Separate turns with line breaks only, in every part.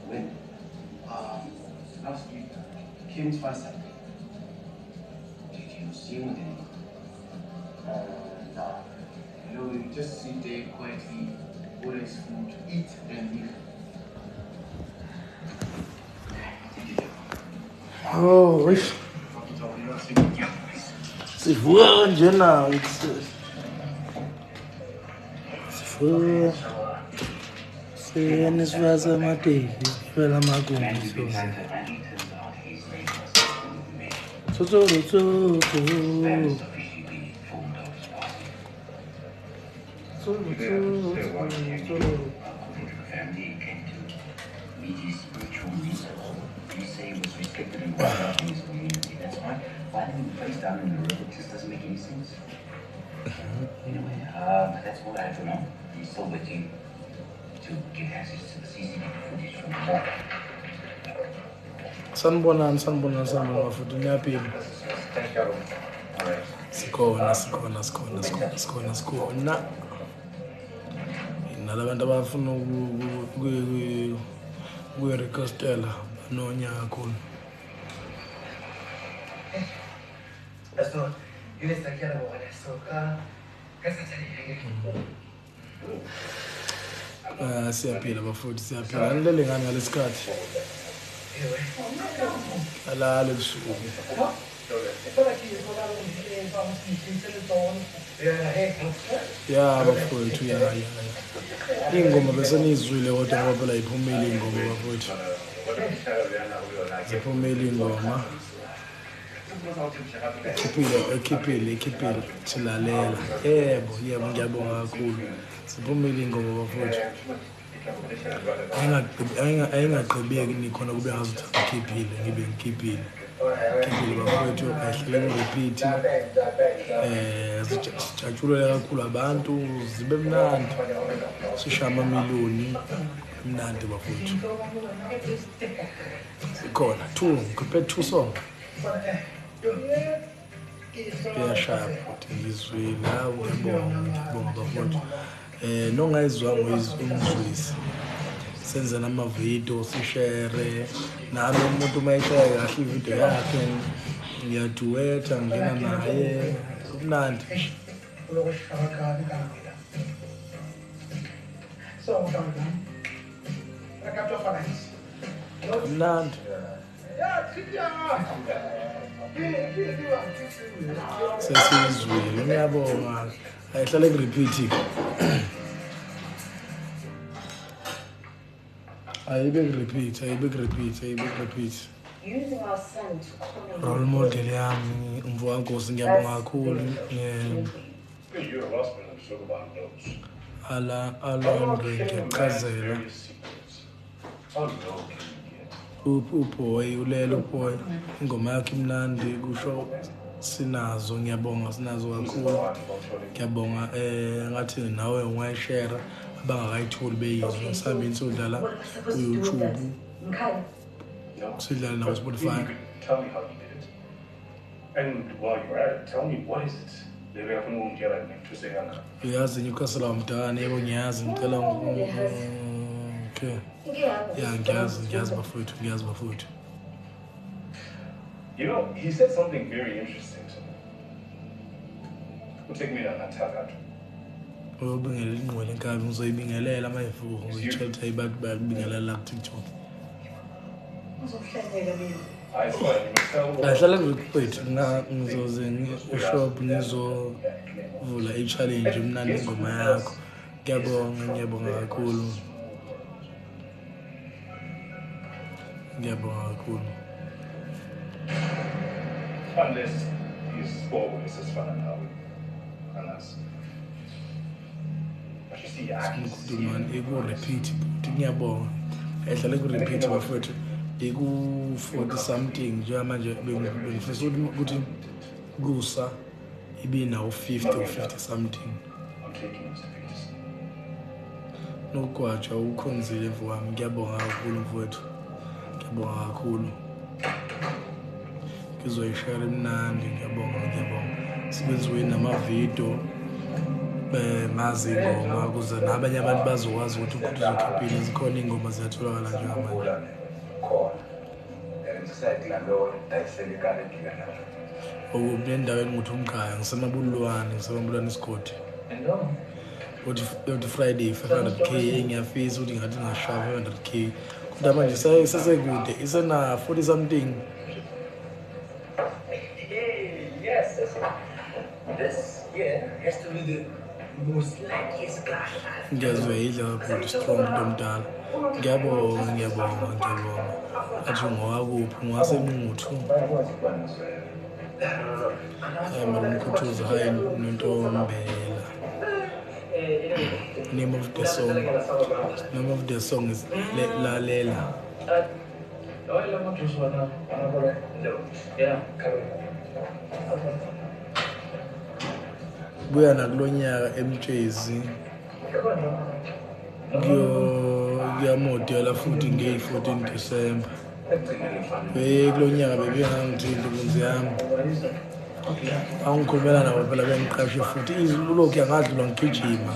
When? Last week. Came twice that day. Did you see him again? No. You just sit there quietly, order his food, eat, and leave.
Oh, wish. Sivuka nje nawe sivuka siyena sivasa amateki phela amagumbi so
Why didn't you place down in the river? It just doesn't make any sense. Anyway, that's all I have to know. I'm still waiting to get access to the CCTV footage from the mall.
sanibonani futhi niyaphila sikhona nalabantu abafuna ukuyirequestela banonya kakhulu. Siyaphila bafuthi siyaphila nilele ngani ngalesikhathi alale busuku ya bafowethu ya ingoma bese nizwile kodwa ngoba phela iphumile ingoma bafowethu ziphumile ingoma ekhiphile silalela yebo ngiyabonga kakhulu ziphumile ingoma bafowethu ayingaqhubeki nikhona kube ngazuthi ngikhiphile ngibe ngikhiphile bafowethu ayihlele repeat sijatshulele kakhulu abantu zibe mnandi sishaye amamiliyoni mnandi bafowethu sikhona 2 ngikhiphe 2 song kuyashaya futhi ngizwile hawu ngiyabonga bafowethu nongayizwanga umzwisi senze namavidiyo sishare nami umuntu uma eshaya kahle ividiyo yakhe ngiyaduwetha ngena naye kumnandi kumnandi sesizwile ngiyabonga ayihlale kurepeat ayibe repeat role model yami umvukankosi ngiyabonga kakhulu alondwe ngiyachazela uboy ulele uboy ingoma yakhe imnandi kusho sinazo ngiyabonga sinazo kakhulu ngiyabonga ngathi nawe ungayishare abangakayitholi beyizwe ngisambeni sodlala ku-YouTube sidlala nawo Spotify.
Tell me how you did it. And while you're at it, tell me what is it? Lewe afuna ukungitshela ngithuseka ngani?
Uyazi Newcastle wamdala yebo ngiyazi ngicela okay. Yeah, ngiyazi bafowethu.
You know, he said something very interesting to me. Take me down that tag.
Ubingela ingqwele enkabi ngizoyibingelela mayivuka ngizitshela ukuthi ayibantu bayakubingelela ku TikTok. Ahlala ngikuphethwe ngizoze ngi-shop ngizovula i-challenge mnandi ingoma yakho. Ngiyabonga kakhulu.
Unless he's always as fun and how and us. But you see,
Repeat, ngiyabonga. Ahlala ku-repeat bafowethu. Iku-40 something nje manje bengifisa ukuthi kusa ibe nawo 50 something. Nokwatsha ukhonzile mfowami ngiyabonga kakhulu mfowethu. Ngizoyishare mnandi ngiyabonga sibenziwe namavidiyo mazi ingoma ukuze nabanye abantu bazokwazi ukuthi ukhuthuza ukhiphile zikhona ingoma ziyatholakala njengamanje. Ukuphi endaweni nguthi umkhaya ngisemabulwane isigodi. Uthi Friday 500k engiyafisa ukuthi ngathi ngashaya 500k kodwa manje sesekude isena 40 something.
Yes, this year has to be the most luckiest guy.
Ngiyazwela kakhulu strong ntomdala. Ngiyabonga. Athi ngowakuphi ngasemnguthu. Manje umkhuthuza hayi nontombela. Name of the song is Lalela. Buya nakulonyaka emtshezi ngiyamodela futhi nge-14 December. Kulonyaka bebengangithinta kunzi yami. Angikhulumela nabo phela bengiqashe futhi izilulokhu yangadlula ngigijima.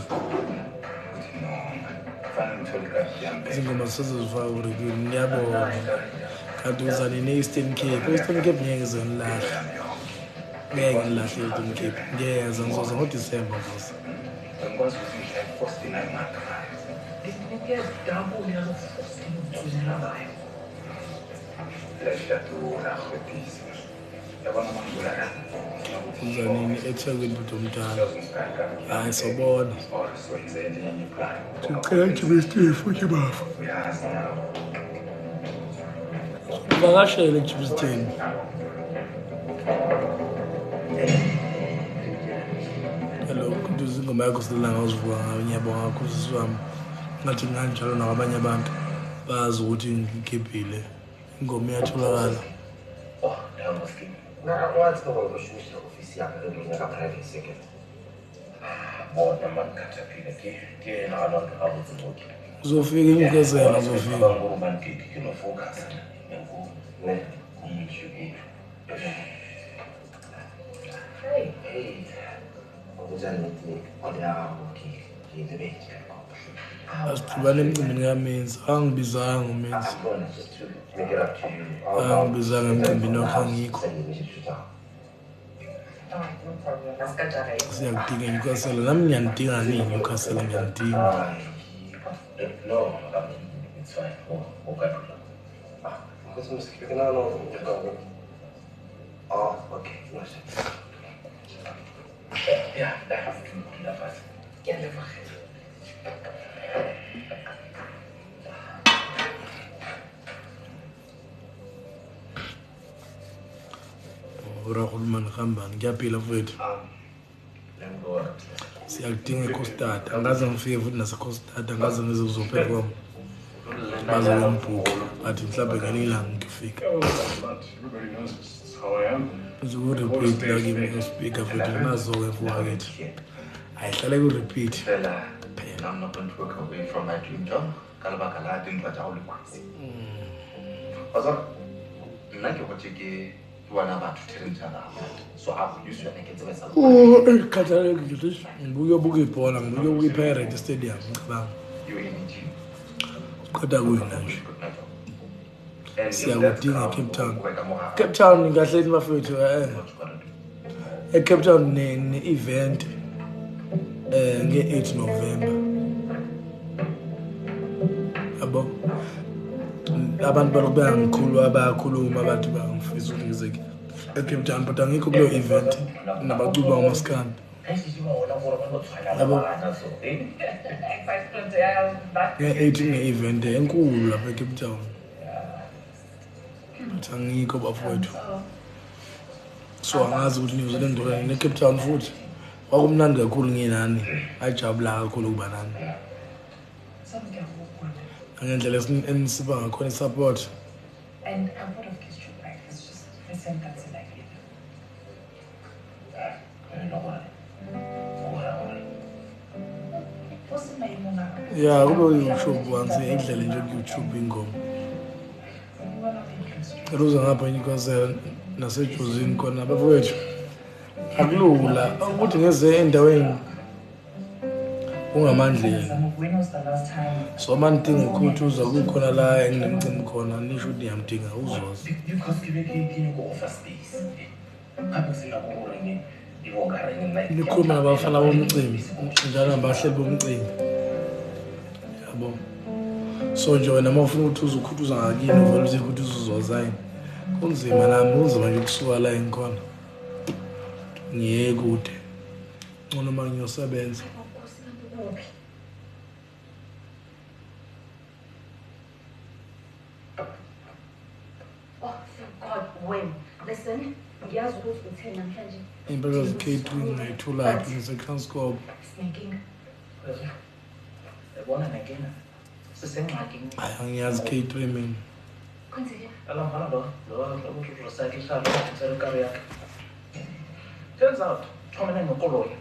Izingoma sezizifaka ku-review ngiyabonga. Kanti uzane ne-Eastern Cape. Eastern Cape ngeke ngizonilahla. Ngeke ngilahle i-Eastern Cape. Ngiyeza ngizoza ngoDisemba mos. Uzanini eThekwini Ntomdala. Hayi sobona. Sicela Jimmy futhi bafu. Vakashele Jimmy. Hello, kuduza ingoma yakho silanga uzivuka ngayo ngiyabonga kakhulu sisiwami. Ngathi nganjalo nabanye abantu bazi ukuthi ngikhiphile. Ingoma iyatholakala.
What's the whole issue with the office? I'm going to private second. More than one caterpillar. I don't know how to work.
Uzofika imkezela uzofika.
Hey.
Asithubane emcimbini kamenzi. Angibizanga umenzi. Angibizanga emcimbini wakho angikho. Siyakudinga iNyukhasela. Nami ngiyanidinga nini iNyukhasela ngiyanidinga.
No, it's fine. Okay. Oh, okay. Yeah, I have to do that. Yeah, never mind.
Urahulumani khambani ngiyaphila mfethu. Siyakudinga iCostard. Angaze ngifike futhi naseCostard angaze ngizoperform. Baze ngibhuke athi mhlawumbe ngelinye ilanga ngifika.
Everybody knows this is how I am.
Uzorepeat la kimi speaker futhi nazo-ke mfowethu. Ayihlale ku-repeat.
I'm not going to walk away from my dream job. Kalabaka la didn't watch all the quiz. Also, like you watch again. So how you should make it to myself.
Khathalekile ngibuka ibhola ngibuka iPirate Stadium ngicabanga.
You in the gym.
Kodwa kuyina nje. Siyakudinga Cape Town. Cape Town ngahleli mafethu eCape Town ne-event nge-8 November. Abo abantu balokubeka ngikhulu abakhuluma abantu bangifisa ukuthi ngizeke eCape Town but angikho kulo event nabacuba uMaskandi. Abo nge-8 nge-event enkulu lapha eCape Town. Angikho bafowethu. So angazi ukuthi New Zealand ne-Cape Town futhi kwakumnandi kakhulu nginani ajabula kakhulu kuba nani. Ngendlela enisiba ngakhona support.
And I would have kissed you back. It's just listen, that's like it.
You know what?
What's the name on that?
Yeah, kulo YouTube once indlela nje ku-YouTube ingoma. Ruza ngapha eNyukhasela nasejozini khona bafowethu. Akulula ukuthi ngeze endaweni ungamandleni.
When was the last time?
So man thing ukukhuthuza kukhona la enginemcimbi khona nisho ukuthi ngiyamdinga uzoza.
Because you go offer space. I'm saying
Nikhuluma nabafana bomcimbi njalo nabahleli bomcimbi. Yabo. So nje wena mawufuna ukuthi uzokhuthuza ngakini uvela uthi ukuthi uzoza yini. Kunzima nami uzima nje kusuka la engikhona. Ngiye kude. Ngcono mangiyosebenza.
When? Listen, ngiyazi ukuthi uthena namhlanje.
Impela zikhethu ngayithula ngiseTranscorp.
Sinenkinga.
Yabona nenkinga. Sisengxakini.
Hayi angiyazi catering mina.
Kwenzeke?
Alamhana lo recycle shop uthela ikari yakhe. Turns out, Thomena nokoloya.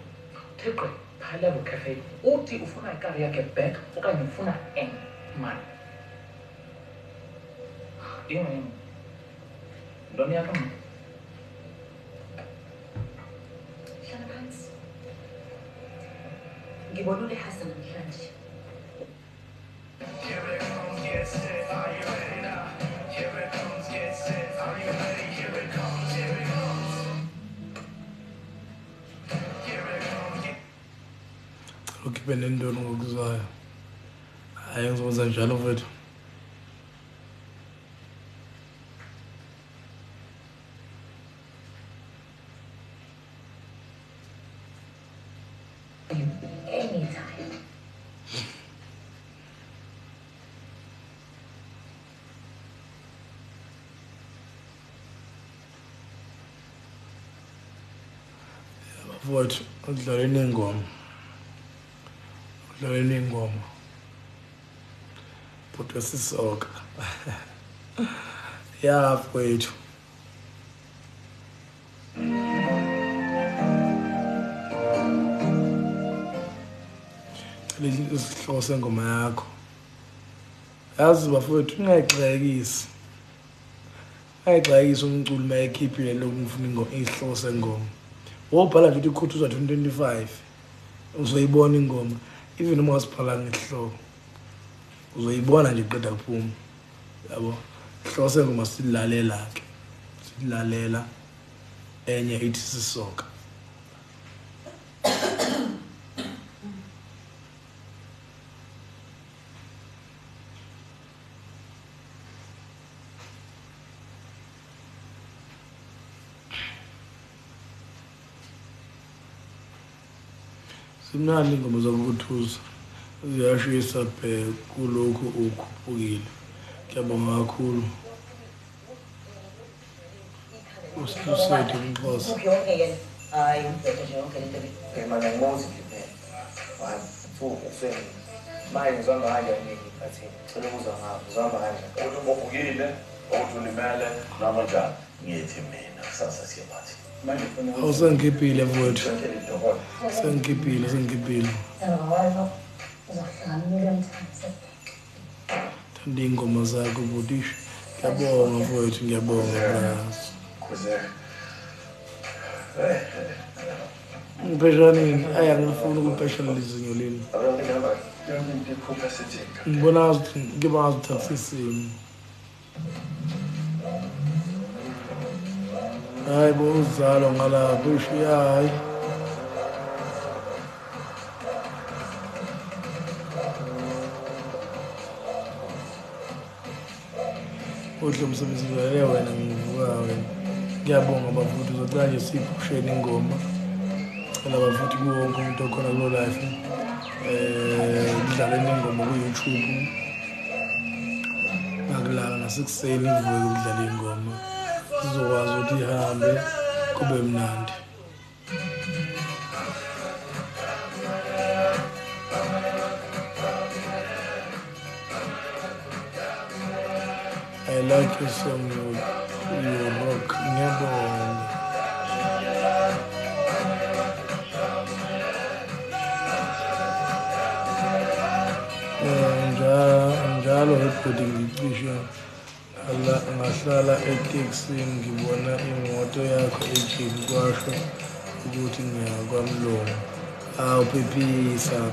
Theqe high level cafe. Uthi ufuna ikari yakhe back okanye ufuna mali. Yini? Ndoni yakho mna.
Hlala phansi. Ngibona uLehasa namhlanje.
Ukhiphe nendoni ngokuzayo. Hayi ngizokwenza njalo mfethu.
Anytime.
Mfowethu udlaleni ingoma. Udlaleni ingoma. But wesisoka. Ya mfowethu. Leli isihloko sengoma yakho. Yazi bafowethu ungayixekisi. Ayixekisa umculi mayekhiphile lokufuna ingoma isihloko sengoma. Wobhala nje ukuthi ikhuthuza 2025. Uzoyibona ingoma. Even uma wasiphala ngesihloko. Uzoyibona nje qeda kuphuma. Yabo. Isihloko sengoma silalela ke. Silalela enye ithi sisoka. Simnandi ingoma zokuthuza ziyashisa kulokhu ukhuphukile. Ngiyabonga kakhulu. Usisethe umXhosa.
Yonke ke hayi umbhethe nje yonke lento le manje ngimuzi nje hayi ufeni manje ngizoma kanje ngithi cela ukuzwa ngapha ngizoma kanje
Uthi ubuvukile, uthi ulimele, noma njani? Ngithi mina kusasa siyabathi.
manje ufuna
Awusengikhiphile mfowethu.
Ngitshela intokozo.
Sengikhiphile.
Uzohlanganyela emthini.
Thanda ingoma zakho budisha. Ngiyabonga mfowethu ngiyabonga.
Kuze
Ngipeshanini ayangifuna ukupeshanaliza izinyo leli.
abantu ngihamba yonke into ikhupha sethinga.
Ngibona ukuthi ngibazi uthathisini. Hayi bo uzalo ngalapho ushiyayi. Udle umsebenzi wena ngivuka wena. Ngiyabonga bafuthi uzocela nje siphusheni ingoma. Cela bafuthi wonke umuntu okhona kulo live. Udlaleni ingoma ku YouTube. Ngakulala nasekuseni ivuke ukudlala ingoma. Sizokwazi ukuthi ihambe kube mnandi. I like your song, you rock. Ngiyabonga. Njalo ebhodini ngicishe ngahlala etekisini ngibona imoto yakho ejini kwasho ukuthi ngiyakwamlomo.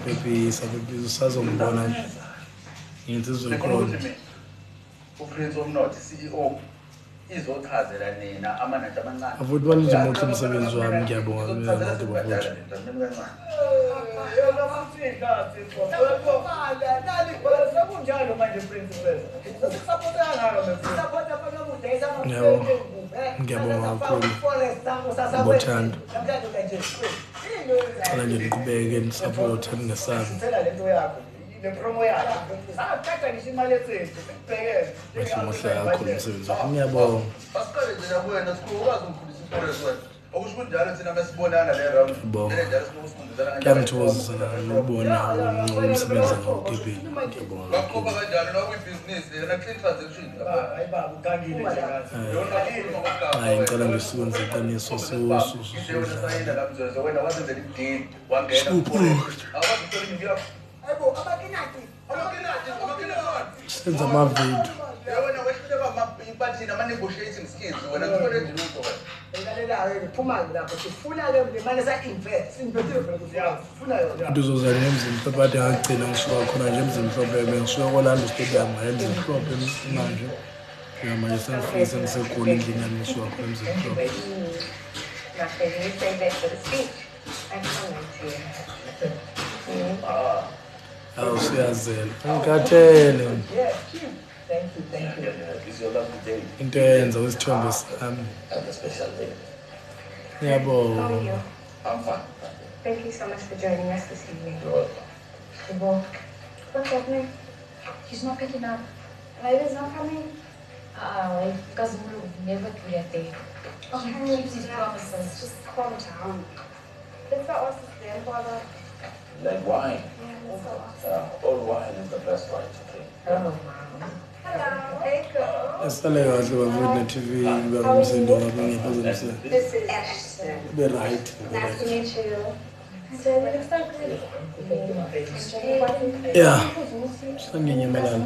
Pepisa usazombona nje insizwe khona
uPrince Omnotho CEO izochazela nina amanathi amancane
afuthi balije motho umsebenzi wami ngiyabonga mina abantu bafuthi
yona mafikathi nani kweza kunjalo manje princess sesupporta ngalo mesupporta fana mudeza
ngiyabonga kakhulu ngothando cela nje niqhubeke nisupporte ningesabi
lento yakho le promo yakho sakathatha ngisho imali ethethe sikubhekele
muhle kakhulu umsebenzi wakho ngiyabonga
asiqale nje nakuwena sikwazi umkhulisa iforest wena okusho kunjalo thina mesibonana le round njalo sinosifundisana
ngiyangithokozisa nokubona umsebenzi ngawugibhile ngiyabonga
baqoba kanjalo na kuyibhizinisi yena clean transaction
hayi baba ukangile nje kazi
hayi ngicela ngisikwenze iqiniso
sayina lamzozo wena wazenzela idini wangena awazi uthola imvuyo
hayibo abakinati
senza amavidiyo
wena wehluleka ipathini ama-negotiating skills wena ngithole endilutho wena
elalelayo iphuma lapho sifuna le mali sa-invest sinvestile phela sifuna yona
into uzozala ngemzimhlophe ade ngagcina ngisuka khona nje emzimhlophe bengisuka kolando stadium emzimhlophe manje manje sengifisa ngisekhona endlini yami ngisuka khona emzimhlophe
Nothing. You say that for the speech. I can't wait to
awu siyazela ngikhathele
Thank you.
It's your lovely day.
into eyenza kwisithombe sami
Have a special day.
How are
ngiyabonga
you?
I'm fine.
Thank you so much for joining us this evening.
You're welcome.
Well, what's happening?
He's not picking up.
Labour's not coming?
Because we will never do that thing. He keeps his promises.
Just calm down. Let's go ask his grandfather.
Like wine.
Yeah, let's go ask.
All wine is the best wine to drink.
Oh, wow. Hello. Hey, girl.
esale kahle bafuthi ne-TV bangumsindo ngabe ngiphazamisile
This is Ashton.
be-right
Nice to meet you. So, you look so good.
Yeah. sanginyemelana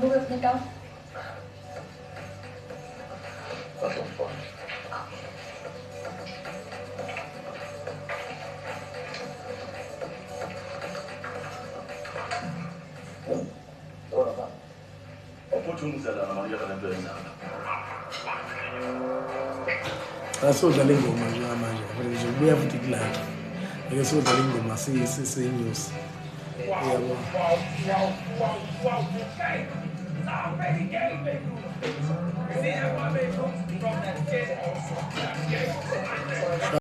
Nothing fun.
asodlala ingoma njengamanje nje kubuya futhi kulakhe ake sodlala ingoma siyinyusi uyabona
See, that's why I made from that kid.